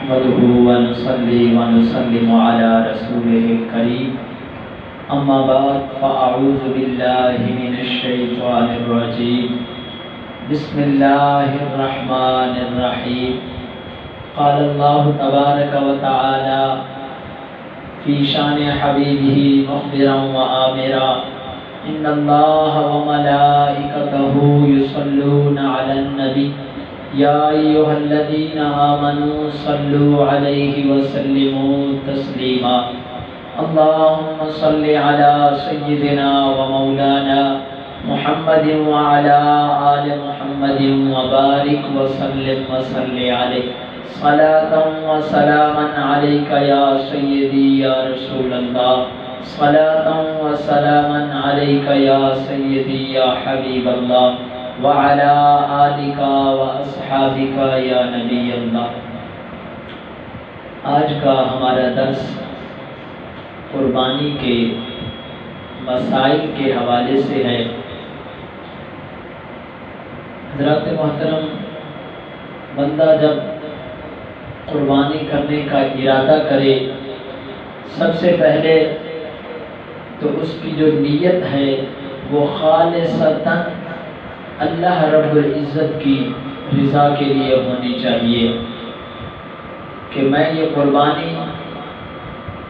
نحمده ونصلي ونسلم على رسوله الكريم اما بعد فاعوذ بالله من الشيطان الرجيم بسم الله الرحمن الرحيم قال الله تبارك وتعالى في شان حبيبه مخبرا وآمرا ان الله وملائكته يصلون على النبي یا ایھا الذین آمنوا صلوا علیہ وسلموا تسلیما اللہم صل علی سیدنا ومولانا محمد وعلی آل محمد وبارک وسلم وصل علیہ صلاة وسلاما علیک یا سیدی یا رسول اللہ صلاة وسلاما علیک یا سیدی یا حبیب اللہ وعلى آلك وأصحابك یا نبی اللہ۔ آج کا ہمارا درس قربانی کے مسائل کے حوالے سے ہے۔ حضرات محترم، بندہ جب قربانی کرنے کا ارادہ کرے، سب سے پہلے تو اس کی جو نیت ہے وہ خالصتاً اللہ رب العزت کی رضا کے لیے ہونی چاہیے کہ میں یہ قربانی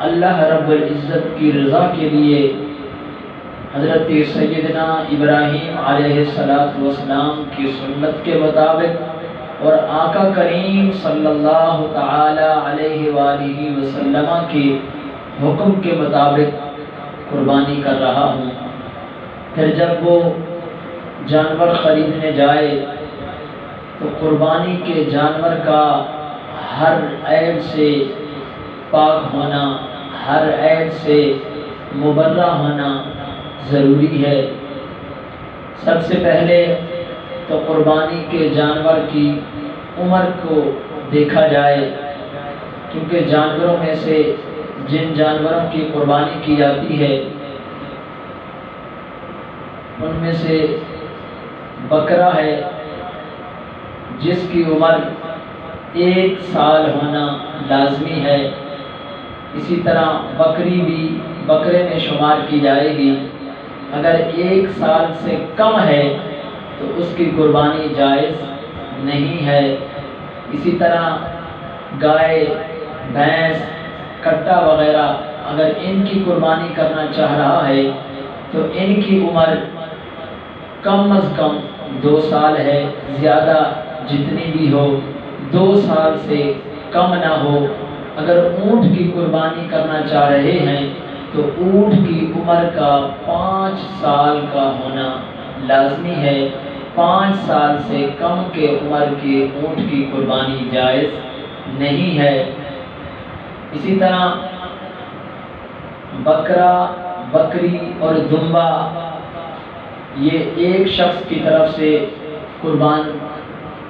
اللہ رب العزت کی رضا کے لیے حضرت سیدنا ابراہیم علیہ السلام کی سنت کے مطابق اور آقا کریم صلی اللہ تعالی علیہ وآلہ وسلم کے حکم کے مطابق قربانی کر رہا ہوں۔ پھر جب وہ جانور خریدنے جائے تو قربانی کے جانور کا ہر عیب سے پاک ہونا، ہر عیب سے مبرہ ہونا ضروری ہے۔ سب سے پہلے تو قربانی کے جانور کی عمر کو دیکھا جائے، کیونکہ جانوروں میں سے جن جانوروں کی قربانی کی جاتی ہے ان میں سے بکرا ہے جس کی عمر 1 سال ہونا لازمی ہے۔ اسی طرح بکری بھی بکرے میں شمار کی جائے گی۔ اگر 1 سال سے کم ہے تو اس کی قربانی جائز نہیں ہے۔ اسی طرح گائے، بھینس، کٹا وغیرہ اگر ان کی قربانی کرنا چاہ رہا ہے تو ان کی عمر کم از کم 2 سال ہے، زیادہ جتنی بھی ہو 2 سال سے کم نہ ہو۔ اگر اونٹ کی قربانی کرنا چاہ رہے ہیں تو اونٹ کی عمر کا 5 سال کا ہونا لازمی ہے۔ 5 سال سے کم کے عمر کے اونٹ کی قربانی جائز نہیں ہے۔ اسی طرح بکرا، بکری اور دمبا یہ ایک شخص کی طرف سے قربان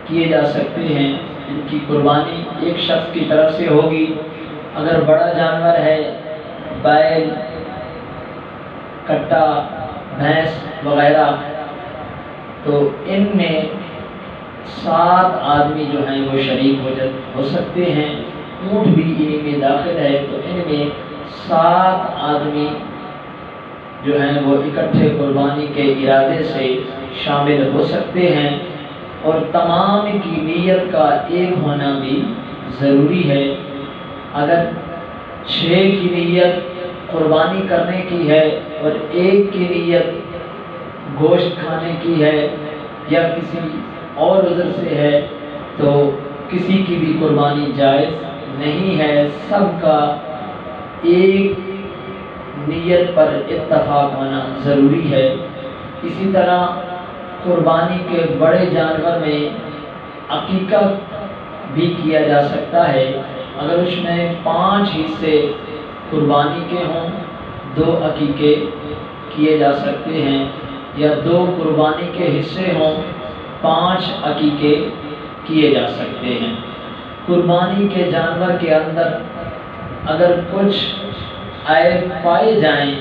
کیے جا سکتے ہیں، ان کی قربانی ایک شخص کی طرف سے ہوگی۔ اگر بڑا جانور ہے، بیل، کٹا، بھینس وغیرہ، تو ان میں 7 آدمی جو ہیں وہ شریک ہو سکتے ہیں۔ اونٹ بھی انہی میں داخل ہے، تو ان میں 7 آدمی جو ہیں وہ اکٹھے قربانی کے ارادے سے شامل ہو سکتے ہیں، اور تمام کی نیت کا ایک ہونا بھی ضروری ہے۔ اگر 6 کی نیت قربانی کرنے کی ہے اور 1 کی نیت گوشت کھانے کی ہے یا کسی اور عذر سے ہے تو کسی کی بھی قربانی جائز نہیں ہے۔ سب کا ایک نیت پر اتفاق ہونا ضروری ہے۔ اسی طرح قربانی کے بڑے جانور میں عقیقہ بھی کیا جا سکتا ہے۔ اگر اس میں 5 حصے قربانی کے ہوں 2 عقیقے کیے جا سکتے ہیں، یا 2 قربانی کے حصے ہوں 5 عقیقے کیے جا سکتے ہیں۔ قربانی کے جانور کے اندر اگر کچھ عیب پائے جائیں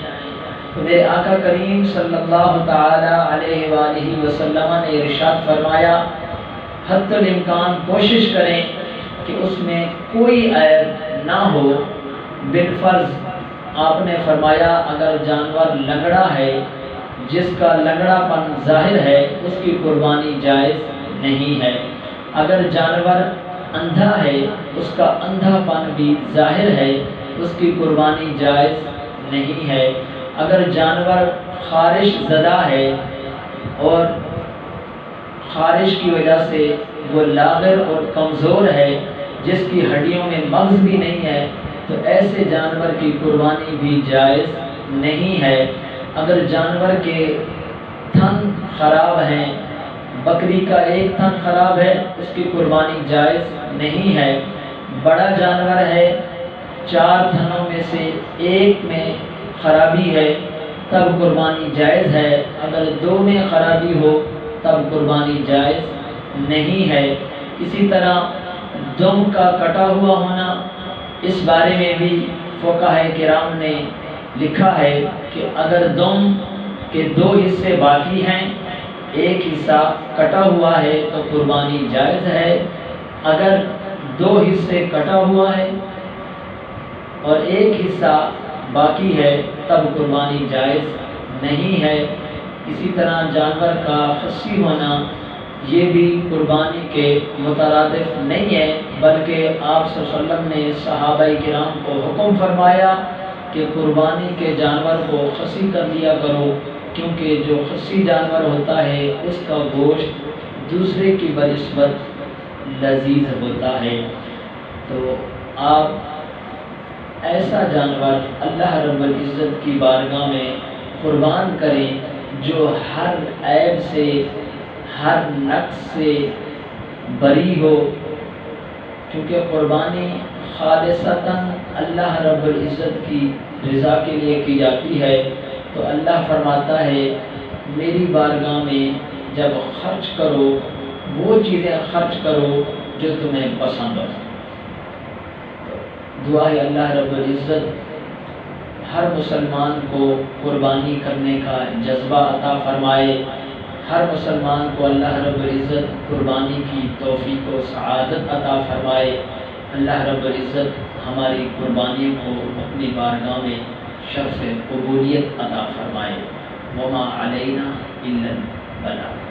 تو میرے آقا کریم صلی اللہ تعالی علیہ وآلہ وسلم نے ارشاد فرمایا حتی الامکان کوشش کریں کہ اس میں کوئی عیب نہ ہو۔ بالفرض آپ نے فرمایا اگر جانور لنگڑا ہے، جس کا لنگڑا پن ظاہر ہے، اس کی قربانی جائز نہیں ہے۔ اگر جانور اندھا ہے، اس کا اندھا پن بھی ظاہر ہے، اس کی قربانی جائز نہیں ہے۔ اگر جانور خارش زدہ ہے اور خارش کی وجہ سے وہ لاغر اور کمزور ہے، جس کی ہڈیوں میں مغز بھی نہیں ہے، تو ایسے جانور کی قربانی بھی جائز نہیں ہے۔ اگر جانور کے تھن خراب ہیں، بکری کا ایک تھن خراب ہے، اس کی قربانی جائز نہیں ہے۔ بڑا جانور ہے، 4 تھنوں میں سے ایک میں خرابی ہے، تب قربانی جائز ہے۔ اگر 2 میں خرابی ہو تب قربانی جائز نہیں ہے۔ اسی طرح دم کا کٹا ہوا ہونا، اس بارے میں بھی فقہاء کرام نے لکھا ہے کہ اگر دم کے 2 حصے باقی ہیں، ایک حصہ کٹا ہوا ہے تو قربانی جائز ہے۔ اگر 2 حصے کٹا ہوا ہے اور ایک حصہ باقی ہے تب قربانی جائز نہیں ہے۔ اسی طرح جانور کا خصی ہونا، یہ بھی قربانی کے مترادف نہیں ہے، بلکہ آپ صلی اللہ علیہ وسلم نے صحابہ کرام کو حکم فرمایا کہ قربانی کے جانور کو خصی کر لیا کرو، کیونکہ جو خصی جانور ہوتا ہے اس کا گوشت دوسرے کی بنسبت لذیذ ہوتا ہے۔ تو آپ ایسا جانور اللہ رب العزت کی بارگاہ میں قربان کریں جو ہر عیب سے، ہر نقص سے بری ہو، کیونکہ قربانی خالصتاً اللہ رب العزت کی رضا کے لیے کی جاتی ہے۔ تو اللہ فرماتا ہے میری بارگاہ میں جب خرچ کرو، وہ چیزیں خرچ کرو جو تمہیں پسند ہو۔ دعا ہے اللہ رب العزت ہر مسلمان کو قربانی کرنے کا جذبہ عطا فرمائے، ہر مسلمان کو اللہ رب العزت قربانی کی توفیق و سعادت عطا فرمائے۔ اللہ رب العزت ہماری قربانیوں کو اپنی بارگاہ میں شرف قبولیت عطا فرمائے۔ وما علینا الا البلاغ۔